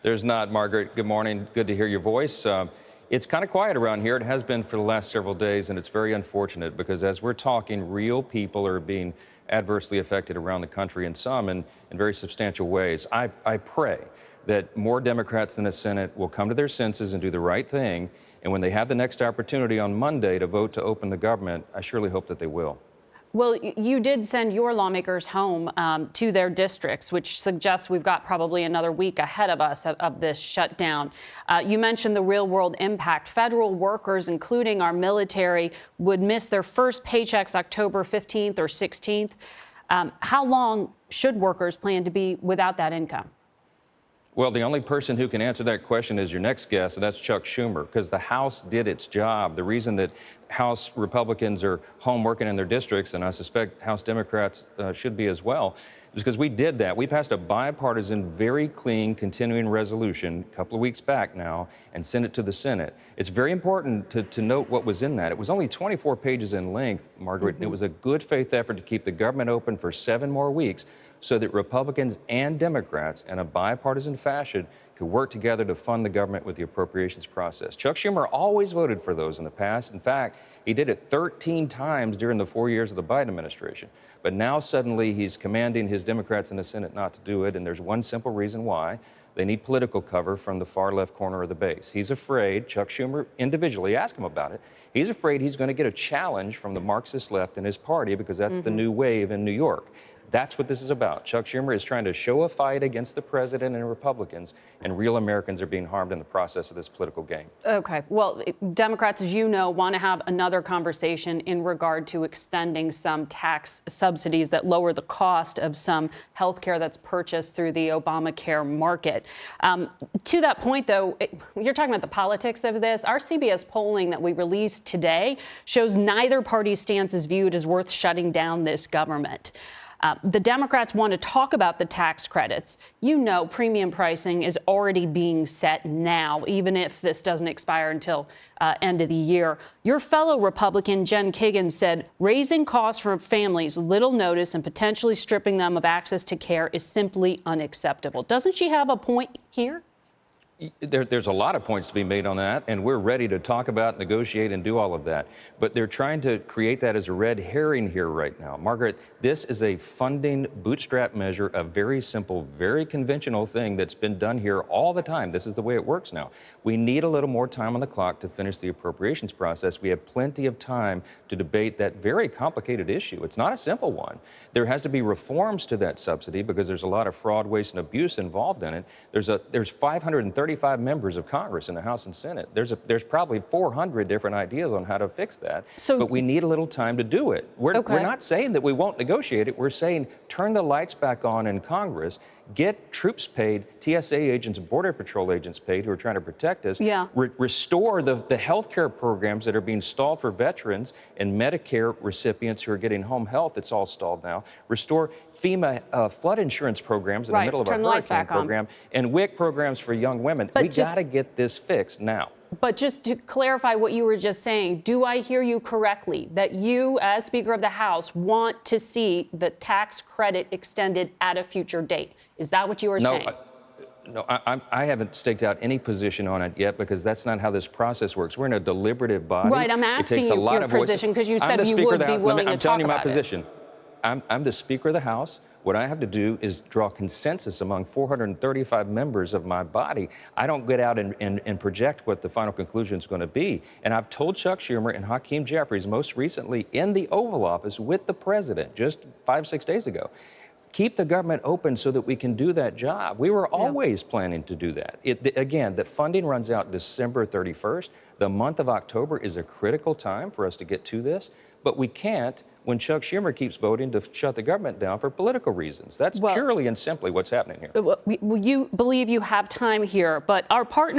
There's not, Margaret. Good morning. Good to hear your voice. It's kind of quiet around here. It has been for the last several days, and it's very unfortunate because as we're talking, real people are being adversely affected around the country, and some in very substantial ways. I pray that more Democrats in the Senate will come to their senses and do the right thing. And when they have the next opportunity on Monday to vote to open the government, I surely hope that they will. Well, you did send your lawmakers home to their districts, which suggests we've got probably another week ahead of us of this shutdown. You mentioned the real world impact. Federal workers, including our military, would miss their first paychecks October 15th or 16th. How long should workers plan to be without that income? Well, the only person who can answer that question is your next guest, and that's Chuck Schumer, because the House did its job. The reason that House Republicans are home working in their districts, and I suspect House Democrats should be as well, is because we did that. We passed a bipartisan, very clean continuing resolution a couple of weeks back now and sent it to the Senate. It's very important to note what was in that. It was only 24 pages in length, Margaret, and it was a good faith effort to keep the government open for 7 more weeks so that Republicans and Democrats, in a bipartisan fashion, could work together to fund the government with the appropriations process. Chuck Schumer always voted for those in the past. In fact, he did it 13 times during the 4 years of the Biden administration. But now suddenly he's commanding his Democrats in the Senate not to do it, and there's one simple reason why. They need political cover from the far left corner of the base. He's afraid, Chuck Schumer individually, ask him about it, he's afraid he's going to get a challenge from the Marxist left in his party because that's the new wave in New York. That's what this is about. Chuck Schumer is trying to show a fight against the president and Republicans, and real Americans are being harmed in the process of this political game. Okay. Well, Democrats, as you know, want to have another conversation in regard to extending some tax subsidies that lower the cost of some health care that's purchased through the Obamacare market. To that point, though, you're talking about the politics of this. Our CBS polling that we released today shows neither party's stance is viewed as worth shutting down this government. The Democrats want to talk about the tax credits. You know, premium pricing is already being set now, even if this doesn't expire until end of the year. Your fellow Republican, Jen Kagan, said raising costs for families with little notice and potentially stripping them of access to care is simply unacceptable. Doesn't she have a point here? There's a lot of points to be made on that, and we're ready to talk about, negotiate, and do all of that. But they're trying to create that as a red herring here right now. Margaret, this is a funding bootstrap measure, a very simple, very conventional thing that's been done here all the time. This is the way it works now. We need a little more time on the clock to finish the appropriations process. We have plenty of time to debate that very complicated issue. It's not a simple one. There has to be reforms to that subsidy because there's a lot of fraud, waste, and abuse involved in it. There's 535 members of Congress in the House and Senate. There's probably 400 different ideas on how to fix that, but we need a little time to do it. We're not saying that we won't negotiate it. We're saying turn the lights back on in Congress, get troops paid, TSA agents and Border Patrol agents paid who are trying to protect us, restore the health care programs that are being stalled for veterans and Medicare recipients who are getting home health. It's all stalled now. Restore FEMA flood insurance programs in the middle of our hurricane program and WIC programs for young women. We got to get this fixed now. But just to clarify what you were just saying, do I hear you correctly that you, as Speaker of the House, want to see the tax credit extended at a future date? Is that what you were saying? No, I haven't staked out any position on it yet because that's not how this process works. We're in a deliberative body. Right, I'm asking you your position because you said you would be willing to talk about it. I'm telling you my position. I'm the Speaker of the House. What I have to do is draw consensus among 435 members of my body. I don't get out and project what the final conclusion is going to be. And I've told Chuck Schumer and Hakeem Jeffries most recently in the Oval Office with the president just 5-6 days ago, keep the government open so that we can do that job. We were always planning to do that. Again, the funding runs out December 31st. The month of October is a critical time for us to get to this, but we can't when Chuck Schumer keeps voting to shut the government down for political reasons. That's purely and simply what's happening here. You believe you have time here, but our partner